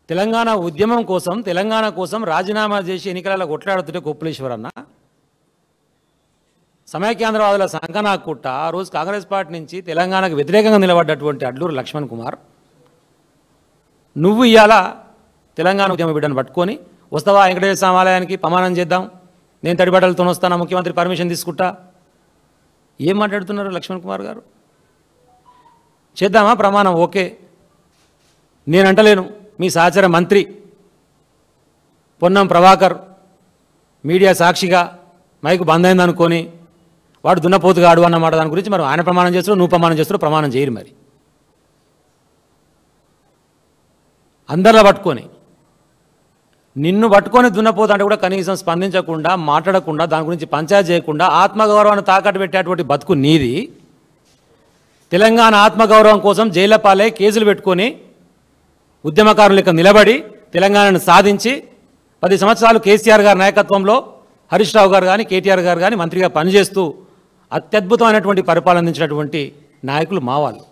తెలంగాణ ఉద్యమం కోసం తెలంగాణ కోసం రాజీనామా చేసి ఎన్నికలలో కొట్లాడుతుంటే కొప్పులేశ్వర్ అన్న సమైక్యాంధ్రవాదుల సంకనాకుట్ట ఆ రోజు కాంగ్రెస్ పార్టీ నుంచి తెలంగాణకు వ్యతిరేకంగా నిలబడ్డటువంటి అడ్లూరు లక్ష్మణ్ కుమార్ నువ్వు ఇవాళ తెలంగాణ ఉద్యమ బిడ్డను పట్టుకొని వస్తావా వెంకటేశ్వర స్వామి ఆలయానికి ప్రమాణం చేద్దాం, నేను తడిబట్టలతో వస్తాను, ముఖ్యమంత్రి పర్మిషన్ తీసుకుంటా, ఏం మాట్లాడుతున్నారు లక్ష్మణ్ కుమార్ గారు? చేద్దామా ప్రమాణం? ఓకే, నేను అంటలేను. మీ సహచర మంత్రి పొన్నం ప్రభాకర్ మీడియా సాక్షిగా మైకు బంద్ అయిందనుకొని వాడు దున్నపోతుగాడు అన్నమాట. దాని గురించి మరి ఆయన ప్రమాణం చేస్తాడు, నువ్వు ప్రమాణం చేస్తాడు, ప్రమాణం చేయరు. మరి అందరిలో పట్టుకొని నిన్ను పట్టుకొని దున్నపోతు అంటే కూడా కనీసం స్పందించకుండా మాట్లాడకుండా దాని గురించి పంచాయతీ చేయకుండా ఆత్మగౌరవాన్ని తాకట్టు పెట్టేటువంటి బతుకు నీది. తెలంగాణ ఆత్మగౌరవం కోసం జైళ్ల పాలై కేసులు పెట్టుకొని ఉద్యమకారుల లెక్క నిలబడి తెలంగాణను సాధించి 10 సంవత్సరాలు కేసీఆర్ గారి నాయకత్వంలో హరీష్ రావు గారు కానీ కేటీఆర్ గారు కానీ మంత్రిగా పనిచేస్తూ అత్యద్భుతమైనటువంటి పరిపాలన అందించినటువంటి నాయకులు మా వాళ్ళు.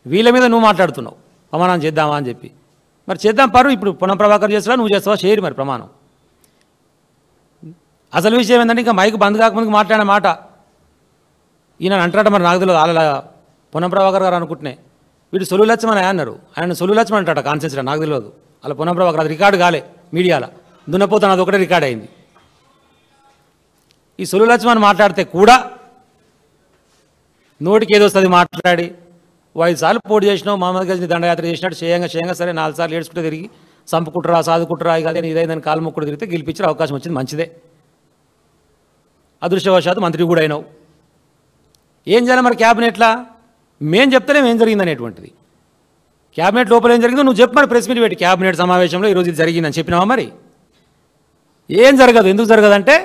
వీళ్ళ మీద నువ్వు మాట్లాడుతున్నావు ప్రమాణం చేద్దామా అని చెప్పి. మరి చేద్దాం పరు. ఇప్పుడు పొన్నం ప్రభాకర్ చేస్తావా, నువ్వు చేస్తావా? షేర్ మరి ప్రమాణం. అసలు విషయం ఏంటంటే ఇంకా మైకు బంద్ కాకముందుకు మాట్లాడిన మాట ఈయన అంటారట. మరి నాకు తెలియదు అలా పొన్నం ప్రభాకర్ గారు అనుకుంటున్నాయి వీడు సొలు లక్ష్మణ్ అన్నారు. ఆయన సొలు లక్ష్మణ్ అంటాట కాన్సెన్స్లో, నాకు తెలియదు. అలా పొన్నం ప్రభాకర్ అది రికార్డు కాలే మీడియాలో, దున్నపోతాను అది ఒకటే రికార్డ్ అయింది. ఈ సొలు లక్ష్మణ్ మాట్లాడితే కూడా నోటికి ఏదో వస్తుంది మాట్లాడి 5 సార్లు పోటీ చేసినావు, మహమ్మద్ గజ్ని దండయాత్ర చేసినట్టు చేయంగా సరే 4 సార్లు ఏడ్చుకుంటే తిరిగి చంపుకుంటారా సాదుకుంటారా ఇదే ఇదైందని కాలు మొక్కుడు తిరిగితే గెలిపించే అవకాశం వచ్చింది, మంచిదే. అదృష్టవశాత్తు మంత్రి కూడా అయినావు. ఏం చేయాలి మరి క్యాబినెట్లా? మేం చెప్తలేం ఏం జరిగింది అనేటువంటిది. క్యాబినెట్ లోపల ఏం జరిగిందో నువ్వు చెప్పు మరి, ప్రెస్ మీట్ పెట్టి క్యాబినెట్ సమావేశంలో ఈరోజు ఇది జరిగిందని చెప్పినావా? మరి ఏం జరగదు. ఎందుకు జరగదంటే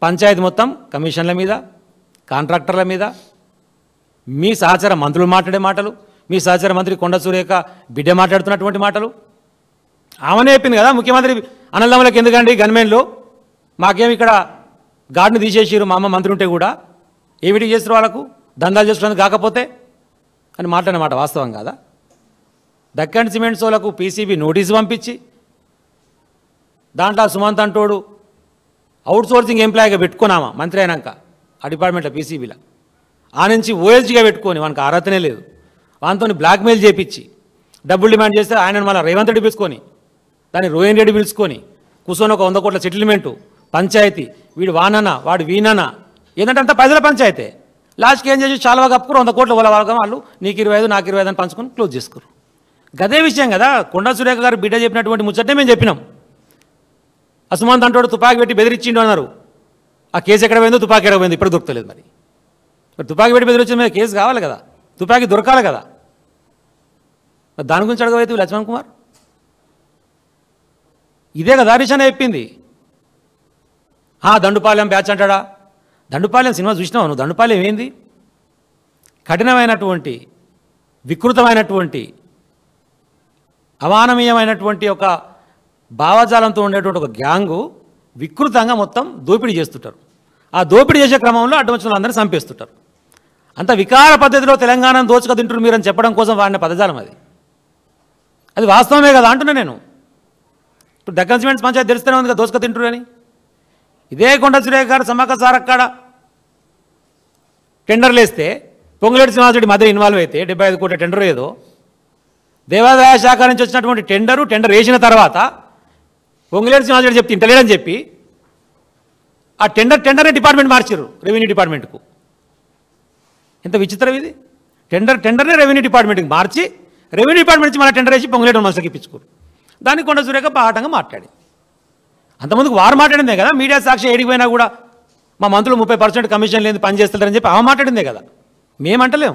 పంచాయతీ మొత్తం కమిషన్ల మీద, కాంట్రాక్టర్ల మీద, మీ సహచర మంత్రులు మాట్లాడే మాటలు, మీ సహచర మంత్రి కొండ సురేఖ బిడ్డ మాట్లాడుతున్నటువంటి మాటలు. ఆమెనే చెప్పింది కదా ముఖ్యమంత్రి అన్నదమ్ములకు ఎందుకండి గన్మెన్లు, మాకేమి ఇక్కడ గార్డుని తీసేసిరు మా అమ్మ మంత్రి ఉంటే కూడా, ఏమిటి చేస్తారు వాళ్ళకు దందాలు చేసుకోవడానికి కాకపోతే అని మాట్లాడిన మాట వాస్తవం కాదా? దక్కన్ సిమెంట్స్ వాళ్ళకు పీసీబీ నోటీసు పంపించి దాంట్లో సుమంత్ అంటోడు అవుట్సోర్సింగ్ ఎంప్లాయీగా పెట్టుకున్నామా మంత్రి అయినాక ఆ డిపార్ట్మెంట్లో పీసీబీలో, ఆ నుంచి ఓఎస్జీగా పెట్టుకొని వానికి అర్హతనే లేదు, వానితో బ్లాక్మెయిల్ చేపించి డబ్బులు డిమాండ్ చేస్తే ఆయన మళ్ళీ రేవంత్ రెడ్డి పిలుచుకొని దాన్ని రోహన్ రెడ్డి పిలుచుకొని కూర్చొని ఒక 100 కోట్ల సెటిల్మెంటు పంచాయతీ, వీడు వాననా వాడు వీననా, ఏంటంటే అంత ప్రజల పంచాయతీ. లాస్ట్కి ఏం చేసి చాలా కప్పుకుని 100 కోట్ల వాళ్ళు నీకు 25 నాకు 25 అని పంచుకొని క్లోజ్ చేసుకోరు. గదే విషయం కదా కొండా సురేఖ గారు బిడ్డ చెప్పినటువంటి ముచ్చటే మేము చెప్పినాం. అసుమంత్ అంటోడు తుపాకీ పెట్టి బెదిరించిండు అన్నారు. ఆ కేసు ఎక్కడ పోయిందో తుపాకీ ఎక్కడ పోయిందో ఇప్పుడు దొరకలేదు. మరి తుపాకీ పెట్టి బెదిరించిన మీద కేసు కావాలి కదా, తుపాకీ దొరకాలి కదా. దాని గురించి అడగవైతే లక్ష్మణ్ కుమార్ ఇదే కదా హరీష్ చెప్పింది. దండుపాలెం బ్యాచ్ అంటాడా? దండుపాలెం సినిమా చూసినావు నువ్వు? దండుపాలెం ఏంది? కఠినమైనటువంటి వికృతమైనటువంటి అమానవీయమైనటువంటి ఒక భావజాలంతో ఉండేటువంటి ఒక గ్యాంగు వికృతంగా మొత్తం దోపిడీ చేస్తుంటారు. ఆ దోపిడీ చేసే క్రమంలో అడ్డం వచ్చిన వాళ్ళందరినీ చంపేస్తుంటారు. అంత వికార పద్ధతిలో తెలంగాణను దోచుక తింటారు మీరని చెప్పడం కోసం వాడిన పదజాలం అది. అది వాస్తవమే కదా అంటున్నా నేను. ఇప్పుడు దక్కన్ సిమెంట్స్ పంచాయతీ తెలుస్తూనే ఉంది కదా దోచుక తింటారు అని. ఇదే కొండ సురేఖ గారు సమ్మక్క సారక్కడ టెండర్లు వేస్తే పొంగులేటి శ్రీనివాసరెడ్డి మధ్య ఇన్వాల్వ్ అయితే 75 కోట్ల టెండర్ ఏదో దేవాదాయ శాఖ నుంచి వచ్చినటువంటి టెండర్ వేసిన తర్వాత పొంగులేటి శ్రీనివాసరెడ్డి చెప్తే ఇంటలేడని చెప్పి ఆ టెండర్నే డిపార్ట్మెంట్ మార్చారు రెవెన్యూ డిపార్ట్మెంట్కు. ఎంత విచిత్రం ఇది! టెండర్నే రెవెన్యూ డిపార్ట్మెంట్కి మార్చి రెవెన్యూ డిపార్ట్మెంట్ నుంచి మళ్ళీ టెండర్ వేసి పొంగులేటి మనసుకి ఇప్పించుకోరు. దానికి కొండ సురేఖ బాటంగా మాట్లాడి అంతమందికి వారు మాట్లాడిందే కదా. మీడియా సాక్షి ఏడిపోయినా కూడా మా మంత్రులు 30% కమిషన్ లేని పని చేస్తారని చెప్పి ఆమె మాట్లాడిందే కదా. మేమంటలేం,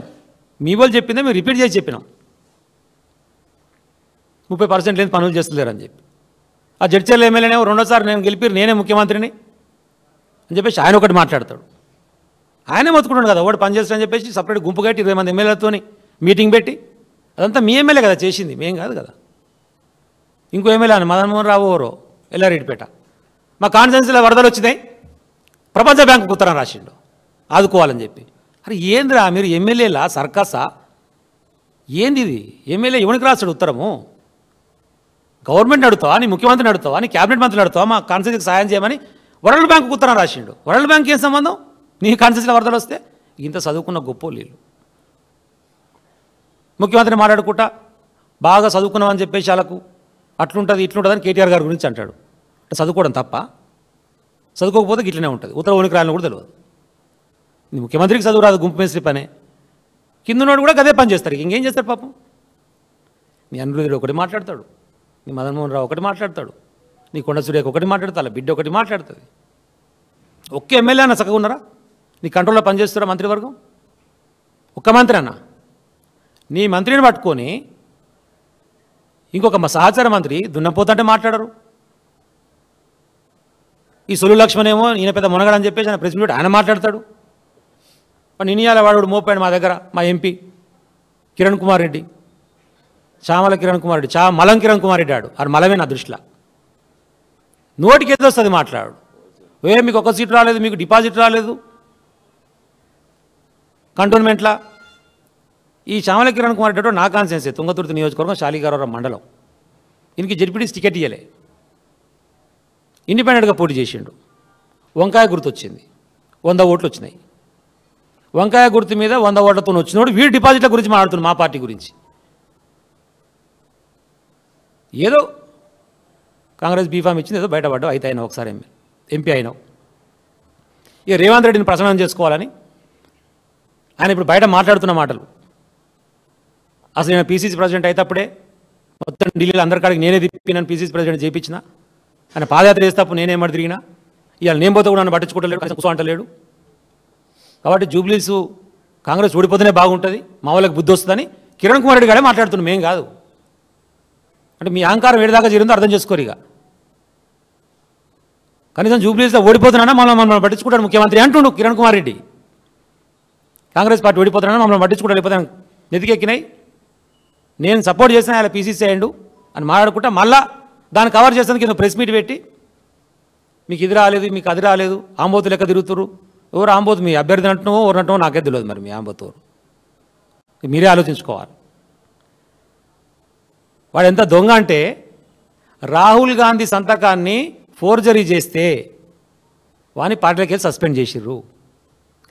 మీ వాళ్ళు చెప్పిందే మేము రిపీట్ చేసి చెప్పినాం 30% లేని పనులు చేస్తలేరని చెప్పి. ఆ జడ్చర్ల ఎమ్మెల్యేనేమో రెండోసారి నేను గెలిపి నేనే ముఖ్యమంత్రిని అని చెప్పేసి ఆయన ఒకటి మాట్లాడతాడు. ఆయనే మొత్తుకుంటాడు కదా ఒకటి పని చేస్తాడని చెప్పేసి సపరేట్ గుంపు కట్టి 20 మంది ఎమ్మెల్యేలతో మీటింగ్ పెట్టి. అదంతా మీ ఎమ్మెల్యే కదా చేసింది, మేం కాదు కదా. ఇంకో ఎమ్మెల్యే అని మదన్మోహన్ రావు ఎవరో ఎల్లారెడ్డిపేట, మా కాన్స్టిట్యున్సీలో వరదలు వచ్చినాయి ప్రపంచ బ్యాంకు ఉత్తరం రాసిండు ఆదుకోవాలని చెప్పి. అరే ఏందిరా మీరు ఎమ్మెల్యేలా సర్కసా ఏంది ఇది? ఎమ్మెల్యే ఎవరికి రాస్తాడు ఉత్తరము? గవర్నమెంట్ అడుగుతావా, నీ ముఖ్యమంత్రిని అడుగుతావా, నీ క్యాబినెట్ మంత్రిని అడుగుతావా మా కాన్స్టిట్యూన్సీకి సాయం చేయమని వరల్డ్ బ్యాంకు ఉత్తరం రాసిండు. వరల్డ్ బ్యాంక్ ఏం సంబంధం నీ కాన్స్టిట్యూన్సీలో వరదలు వస్తే? ఇంత చదువుకున్న గొప్ప వీళ్ళు ముఖ్యమంత్రిని మాట్లాడుకుంటా బాగా చదువుకున్నామని చెప్పేసి వాళ్ళకు అట్లుంటుంది ఇట్లుంటుంది అని కేటీఆర్ గారి గురించి అంటాడు. అంటే చదువుకోవడం తప్ప? చదువుకోకపోతే గిట్లనే ఉంటుంది. ఉత్తర ఉనికి రాని కూడా తెలియదు. నీ ముఖ్యమంత్రికి చదువు రాదు, గుంపు మేస్త్రి పనే. కిందనోడు కూడా గదే పని చేస్తారు. ఇంకేం చేస్తారు పాపం? నీ అనిరుద్ధుడు ఒకటి మాట్లాడతాడు, నీ మదన్మోహన్ రావు ఒకటి మాట్లాడతాడు, నీ కొండ సురేఖ ఒకటి మాట్లాడతా, బిడ్డ ఒకటి మాట్లాడుతుంది. ఒక్క ఎమ్మెల్యే అన్న చక్కగా ఉన్నారా? నీ కంట్రోల్లో పనిచేస్తారా మంత్రివర్గం? ఒక్క మంత్రి అన్న నీ మంత్రిని పట్టుకొని ఇంకొక సహచార మంత్రి దున్నపోతుంటే మాట్లాడరు. ఈ సొల్లు లక్ష్మణ్ ఏమో ఈయన పెద్ద మునగడని చెప్పేసి ఆయన ప్రెస్ మీట్ ఆయన మాట్లాడతాడు. నేను ఇవాళ వాడు మోపాడు మా దగ్గర మా ఎంపీ కిరణ్ కుమార్ రెడ్డి, చామల కిరణ్ కుమార్ రెడ్డి, మలం కిరణ్ కుమార్ రెడ్డి ఆడు అది మలమే నా దృష్టిలో. నోటికి ఏదో వస్తుంది మాట్లాడు. మీకు ఒక సీట్ రాలేదు, మీకు డిపాజిట్ రాలేదు కంటోన్మెంట్లా. ఈ చామల కిరణ్ కుమార్ రెడ్డి నా కాన్సెన్సే, తుంగతుర్తి నియోజకవర్గం శాలిగారవరం మండలం. ఈయనకి జడ్పీటీసీ టికెట్ ఇవ్వలే, ఇండిపెండెంట్గా పోటీ చేసిండు. వంకాయ గుర్తు వచ్చింది, 100 ఓట్లు వచ్చినాయి. వంకాయ గుర్తు మీద 100 ఓట్లతో వచ్చినోడు వీడు డిపాజిట్ల గురించి మాట్లాడుతున్నాడు, మా పార్టీ గురించి. ఏదో కాంగ్రెస్ బీఫామ్ ఇచ్చింది, ఏదో బయటపడ్డావు, అయితే అయినా ఒకసారి ఎంపీ అయినావు. ఇక రేవంత్ రెడ్డిని ప్రసన్నం చేసుకోవాలని ఆయన ఇప్పుడు బయట మాట్లాడుతున్న మాటలు. అసలు నేను పీసీసీ ప్రెసిడెంట్ అయితే అప్పుడే మొత్తం ఢిల్లీలో అందరికాడికి నేనే తిప్పి నన్ను పీసీసీ ప్రెసిడెంట్ చేయించిన. ఆయన పాదయాత్ర చేసేటప్పుడు నేనేమడి తిరిగినా, ఇవాళ నేను పోతే కూడా నన్ను పట్టించుకోవట్లేడు, కూర్చో అంటలేడు. కాబట్టి జూబ్లీస్ కాంగ్రెస్ ఓడిపోతేనే బాగుంటుంది, మా వాళ్ళకి బుద్ధి వస్తుందని కిరణ్ కుమార్ రెడ్డి గారే మాట్లాడుతున్నాం, మేం కాదు. అంటే మీ అహంకారం ఏడిదాకా చేరిందో అర్థం చేసుకోరు. ఇక కనీసం జూబ్లీస్లో ఓడిపోతున్నా మమ్మల్ని పట్టించుకుంటాడు ముఖ్యమంత్రి అంటుండు కిరణ్ కుమార్ రెడ్డి. కాంగ్రెస్ పార్టీ ఓడిపోతున్నా మమ్మల్ని పట్టించుకుంటాడు, లేకపోతే నెతికెక్కినాయి, నేను సపోర్ట్ చేసిన ఆయన పీసీసీ అయ్యండు అని మాట్లాడుకుంటా మళ్ళా దాన్ని కవర్ చేసేందుకు కింద ప్రెస్ మీట్ పెట్టి మీకు ఇది రాలేదు, మీకు అది రాలేదు, ఆంబోతు లెక్క తిరుగుతురు. ఎవరు ఆంబోతు? మీ అభ్యర్థి అంటున్నావో ఎవరంటున్నావో నాకే తెలియదు. మరి మీ ఆంబోతు మీరే ఆలోచించుకోవాలి. వాడు ఎంత దొంగ అంటే రాహుల్ గాంధీ సంతకాన్ని ఫోర్జరీ చేస్తే వాని పార్టీలోకి వెళ్ళి సస్పెండ్ చేసిర్రు.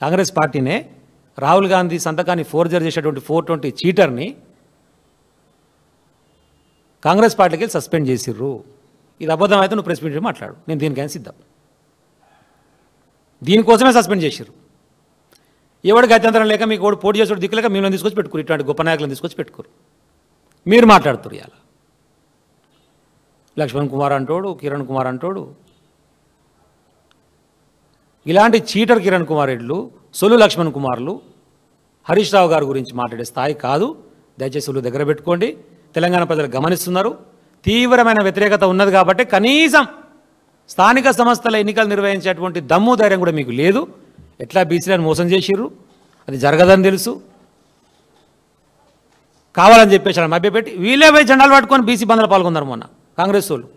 కాంగ్రెస్ పార్టీనే రాహుల్ గాంధీ సంతకాన్ని ఫోర్జరీ చేసేటువంటి 420 చీటర్ని కాంగ్రెస్ పార్టీకి వెళ్ళి సస్పెండ్ చేసిర్రు. ఇది అబద్ధం అయితే నువ్వు ప్రెస్ మీట్ మాట్లాడు, నేను దీనికైనా సిద్ధం. దీనికోసమే సస్పెండ్ చేసిర్రు. ఎవడు గత్యంతరం లేక మీకు ఓడి పోటీ చేసేవాడు దిక్కులేక మిమ్మల్ని తీసుకొచ్చి పెట్టుకోరు, ఇట్లాంటి గొప్ప నాయకులను తీసుకొచ్చి పెట్టుకోరు. మీరు మాట్లాడుతున్నారు ఇలా లక్ష్మణ్ కుమార్ అంటోడు, కిరణ్ కుమార్ అంటోడు. ఇలాంటి చీటర్ కిరణ్ కుమార్ రెడ్లు, సొల్లు లక్ష్మణ్ కుమార్లు హరీష్ రావు గారి గురించి మాట్లాడే స్థాయి కాదు. దయచేసి సొల్లు దగ్గర పెట్టుకోండి. తెలంగాణ ప్రజలు గమనిస్తున్నారు. తీవ్రమైన వ్యతిరేకత ఉన్నది కాబట్టి కనీసం స్థానిక సంస్థల ఎన్నికలు నిర్వహించేటువంటి దమ్ము ధైర్యం కూడా మీకు లేదు. ఎట్లా బీసీలను మోసం చేసిర్రు, అది జరగదని తెలుసు. కావాలని చెప్పేసి మభ్యపెట్టి వీళ్ళే పోయి జెండాలు పట్టుకొని బీసీ బంద్లో పాల్గొన్నారు మొన్న కాంగ్రెస్ వాళ్ళు.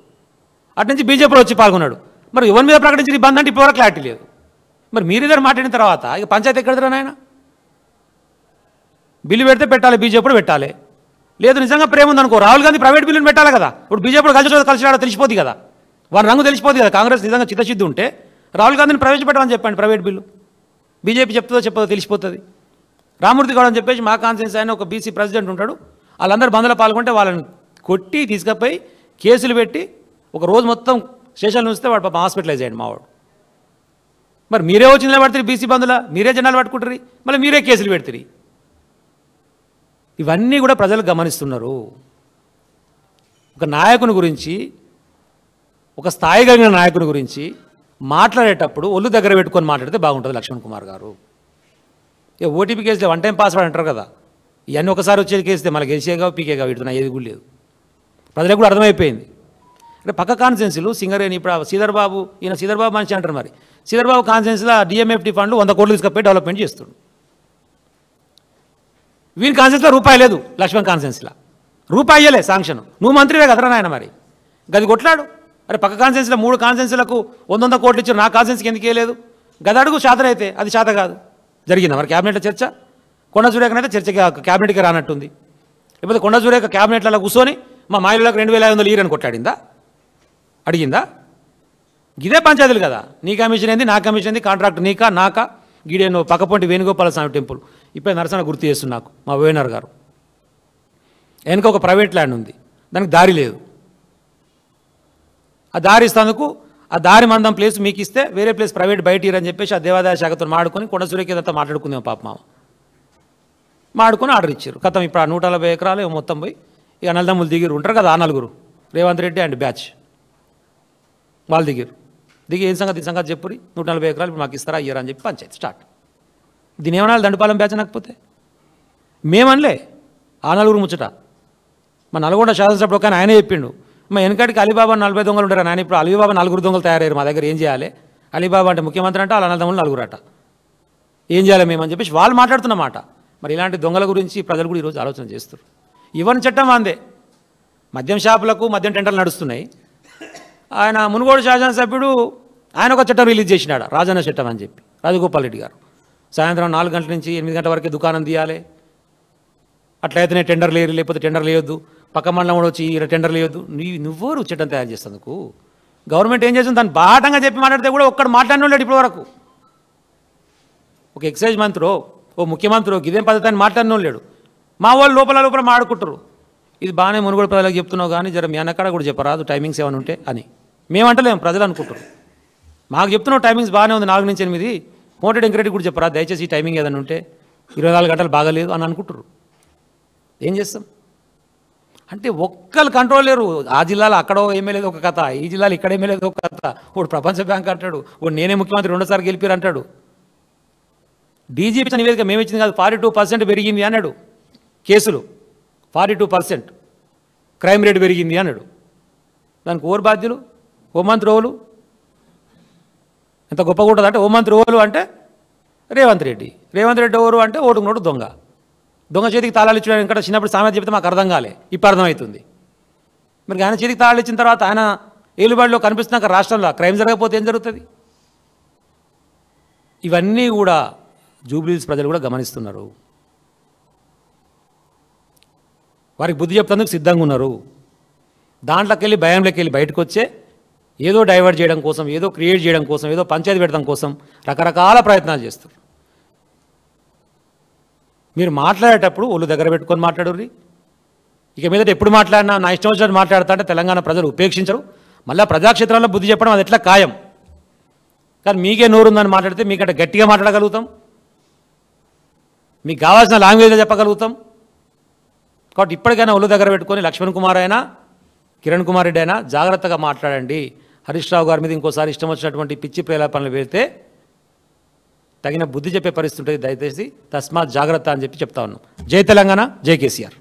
అటు నుంచి బీజేపీలో వచ్చి పాల్గొన్నాడు. మరి ఎవరి మీద ప్రకటించిన బంద్ అంటే ఇప్పుడు క్లారిటీ లేదు. మరి మీరిద్దరు మాట్లాడిన తర్వాత ఇక పంచాయతీ ఎక్కడరా నాయన? బిల్లు పెడితే పెట్టాలి, బీజేపీ పెట్టాలి. లేదు నిజంగా ప్రేమ ఉందనుకో రాహుల్ గాంధీ ప్రైవేట్ బిల్లుని పెట్టాలి కదా. ఇప్పుడు బీజేపీ కలిసి రావడం తెలిసిపోతుంది కదా, వారి రంగు తెలిసిపోతుంది కదా. కాంగ్రెస్ నిజంగా చిత్తశుద్ధి ఉంటే రాహుల్ గాంధీని ప్రవేశపెట్టమని చెప్పండి ప్రైవేట్ బిల్లు. బీజేపీ చెప్తుందో చెప్పదో తెలిసిపోతుంది. రామూర్తి గౌడ్ అని చెప్పేసి మా కాన్ఫరెన్స్ ఆయన ఒక బీసీ ప్రెసిడెంట్ ఉంటాడు. వాళ్ళందరూ బంద్లో పాల్గొంటే వాళ్ళని కొట్టి తీసుకుపోయి కేసులు పెట్టి ఒక రోజు మొత్తం స్టేషన్లో ఉంచితే వాడు పాపం హాస్పిటలైజ్ అయ్యాడు మావాడు. మరి మీరే వచ్చి నిలబడతారు బీసీ బంధులా, మీరే జెండాలు పట్టుకుంటారు, మళ్ళీ మీరే కేసులు పెడతారు. ఇవన్నీ కూడా ప్రజలు గమనిస్తున్నారు. ఒక నాయకుని గురించి, ఒక స్థాయి కలిగిన నాయకుని గురించి మాట్లాడేటప్పుడు ఒళ్ళు దగ్గర పెట్టుకొని మాట్లాడితే బాగుంటుంది లక్ష్మణ్ కుమార్ గారు. ఇక ఓటీపీ కేసులో 1 టైం పాస్వర్డ్ అంటారు కదా, ఇవన్నీ ఒకసారి వచ్చేది కేస్తే మళ్ళీ గెలిచేగా పీకేగా వీడుతున్నా ఏది కూడా లేదు. ప్రజలకు కూడా అర్థమైపోయింది. అంటే పక్క కాన్సెన్సీలు సింగరేణి ఇప్పుడు శ్రీధర్ బాబు, ఈయన శ్రీధర్ బాబు మనిషి అంటారు. మరి శ్రీధర్ బాబు కాన్సెన్సీలో డిఎంఎఫ్టీ ఫండ్లు 100 కోట్లు తీసుకపోయి డెవలప్మెంట్ చేస్తాడు. వీని కాన్సెన్స్లో రూపాయి లేదు, లక్ష్మణ్ కాన్సెన్స్లో రూపాయి ఇయ్యలే శాంక్షన్. నువ్వు మంత్రివే కదరా నాయన, మరి గది కొట్లాడు. అరే పక్క కాన్సెన్స్లో 3 కాన్సెన్స్లకు 100 కోట్లు ఇచ్చారు, నా కాన్సెన్స్కి ఎందుకు ఇవ్వలేదు? గదడుగు శాతం అయితే అది శాత కాదు. జరిగిందా మరి క్యాబినెట్లో చర్చ? కొండ సురేఖనైతే చర్చకి క్యాబినెట్కి రానట్టుంది. లేకపోతే కొండ సురేఖ క్యాబినెట్లలో కూర్చొని మా మహిళలకు 2500 ఇయరని కొట్లాడిందా, అడిగిందా? గిదే పంచాయతీలు కదా. నీ కమిషన్ ఏంది, నా కమిషన్ ఏంది, కాంట్రాక్ట్ నీకా నాకా? గిడేను పక్కపొంటి వేణుగోపాల స్వామి టెంపుల్ ఇప్పుడే నరసన గుర్తు చేస్తుంది నాకు మా ఓనర్ గారు. వెనుక ఒక ప్రైవేట్ ల్యాండ్ ఉంది, దానికి దారి లేదు. ఆ దారి ఇస్తేందుకు ఆ దారి మందం ప్లేస్ మీకు ఇస్తే వేరే ప్లేస్ ప్రైవేట్ బయట ఇరని చెప్పేసి ఆ దేవాదాయ శాఖతో మాడుకొని కొండ సూర్యకేదంతా మాట్లాడుకుందాం పాప మాడుకొని ఆర్డర్ ఇచ్చారు. కథం ఇప్పుడు ఆ 140 ఎకరాలు మొత్తం పోయి ఇక నల్లదమ్ములు దిగిరు ఉంటారు కదా, ఆ నలుగురు రేవంత్ రెడ్డి అండ్ బ్యాచ్ వాళ్ళు దిగి ఏం సంగతి ఈ సంగతి చెప్పురి, 140 ఎకరాలు ఇప్పుడు మాకు ఇస్తారా ఇయ్యరా అని చెప్పి పంచాయతీ స్టార్ట్. దీని ఏమన్నా దండపాలెం బ్యాచ్ అనకపోతే మేమనలే, ఆ నలుగురు ముచ్చట. మా నల్గొండ శాసనసభ్యుడు కానీ ఆయనే చెప్పిండు, మా వెనకటికి అలీబాబా 40 దొంగలు ఉంటారు నాయన, ఇప్పుడు అలీబాబా 4 దొంగలు తయారయ్యారు మా దగ్గర, ఏం చేయాలి? అలీబాబా అంటే ముఖ్యమంత్రి అంటే వాళ్ళ అన్నదమ్ములు 4 అట, ఏం చేయాలి మేమని చెప్పేసి వాళ్ళు మాట్లాడుతున్నమాట. మరి ఇలాంటి దొంగల గురించి ప్రజలు కూడా ఈరోజు ఆలోచన చేస్తారు. ఇవన్నీ చట్టం అందే, మద్యం షాపులకు మద్యం టెండర్లు నడుస్తున్నాయి. ఆయన మునుగోడు శాసనసభ్యుడు ఆయన ఒక చట్టం రిలీజ్ చేసినాడు, రాజన్న చట్టం అని చెప్పి, రాజగోపాల్ రెడ్డి గారు. సాయంత్రం 4 గంటల నుంచి 8 గంటల వరకే దుకాణం తీయాలి, అట్లయితేనే టెండర్ లేదు, లేకపోతే టెండర్ లేవద్దు, పక్క మండలం కూడా వచ్చి టెండర్ లేవద్దు. నువ్వెవరు చట్టం తయారు చేసేందుకు? గవర్నమెంట్ ఏం చేస్తుంది? దాన్ని బాటంగా చెప్పి మాట్లాడితే కూడా ఒక్కడు మాట్లాడిన లేడు ఇప్పటి వరకు. ఒక ఎక్సైజ్ మంత్రో ఓ ముఖ్యమంత్రో ఇదేం పద్ధతి అని మాట్లాడిన లేడు. మా వాళ్ళు లోపల మాడుకుంటారు. ఇది బాగానే మునుగోడు ప్రజలకు చెప్తున్నావు కానీ జర మీ అన్నకాడ కూడా చెప్పరాదు టైమింగ్స్ ఏమైనా ఉంటే అని. మేమంటలేము, ప్రజలు అనుకుంటారు. మాకు చెప్తున్నావు టైమింగ్స్ బాగానే ఉంది 4 నుంచి 8, కోటెడ్ ఎంకరెడ్డి కూడా చెప్పరా దయచేసి ఈ టైమింగ్ ఏదైనా ఉంటే, 24 గంటలు బాగాలేదు అని అనుకుంటారు. ఏం చేస్తాం అంటే ఒక్కరు కంట్రోల్ లేరు. ఆ జిల్లాలో అక్కడో ఎమ్మెల్యేది ఒక కథ, ఈ జిల్లాలో ఇక్కడ ఎమ్మెల్యేది ఒక కథ. వాడు ప్రపంచ బ్యాంక్ అంటాడు, వాడు నేనే ముఖ్యమంత్రి 2 సార్లు గెలిపారు అంటాడు. డీజీపీ నివేదిక మేము ఇచ్చింది కాదు, 42% పెరిగింది అన్నాడు కేసులు, 42% క్రైమ్ రేట్ పెరిగింది అన్నాడు. దానికి ఓవర్ బాధ్యులు హోంమంత్రి ఓలు. ఎంత గొప్పగా ఉంటుంది అంటే హోంమంత్రి ఓలు అంటే రేవంత్ రెడ్డి ఓరు అంటే ఓటుకు నోటు దొంగ చేతికి తాళాలు ఇచ్చడం. ఇంకా చిన్నప్పుడు సామెత చెప్తే మాకు అర్థం కాలే, ఇప్పుడు అర్థమవుతుంది. మరి ఆయన చేతికి తాళాలు ఇచ్చిన తర్వాత ఆయన ఏలుబడిలో కనిపిస్తున్నాక రాష్ట్రంలో క్రైమ్ జరగకపోతే ఏం జరుగుతుంది? ఇవన్నీ కూడా జూబ్లీహిల్స్ ప్రజలు కూడా గమనిస్తున్నారు. వారికి బుద్ధి చెప్తానికి సిద్ధంగా ఉన్నారు. దాంట్లోకి వెళ్ళి భయంలోకి వెళ్ళి బయటకు వచ్చే ఏదో డైవర్ట్ చేయడం కోసం, ఏదో క్రియేట్ చేయడం కోసం, ఏదో పంచాయతీ పెట్టడం కోసం రకరకాల ప్రయత్నాలు చేస్తారు. మీరు మాట్లాడేటప్పుడు ఒళ్ళు దగ్గర పెట్టుకొని మాట్లాడుర్రి. ఇక మీదట ఎప్పుడు మాట్లాడినా నా ఇష్టం వచ్చినట్టు మాట్లాడతా అంటే తెలంగాణ ప్రజలు ఉపేక్షించరు. మళ్ళీ ప్రజాక్షేత్రంలో బుద్ధి చెప్పడం అది ఎట్లా ఖాయం. కానీ మీకే నోరుందని మాట్లాడితే మీకంటే గట్టిగా మాట్లాడగలుగుతాం, మీకు కావాల్సిన లాంగ్వేజ్లో చెప్పగలుగుతాం. కాబట్టి ఇప్పటికైనా ఒళ్ళు దగ్గర పెట్టుకొని లక్ష్మణ్ కుమార్ అయినా కిరణ్ కుమార్ రెడ్డి అయినా జాగ్రత్తగా మాట్లాడండి. హరీష్ రావు గారి మీద ఇంకోసారి ఇష్టం వచ్చినటువంటి పిచ్చి ప్రేలాపనలు వెళ్తే తగిన బుద్ధి చెప్పే పరిస్థితి ఉంటుంది. దయచేసి తస్మాత్ జాగ్రత్త అని చెప్పి చెప్తా ఉన్నాం. జై తెలంగాణ, జై కేసీఆర్.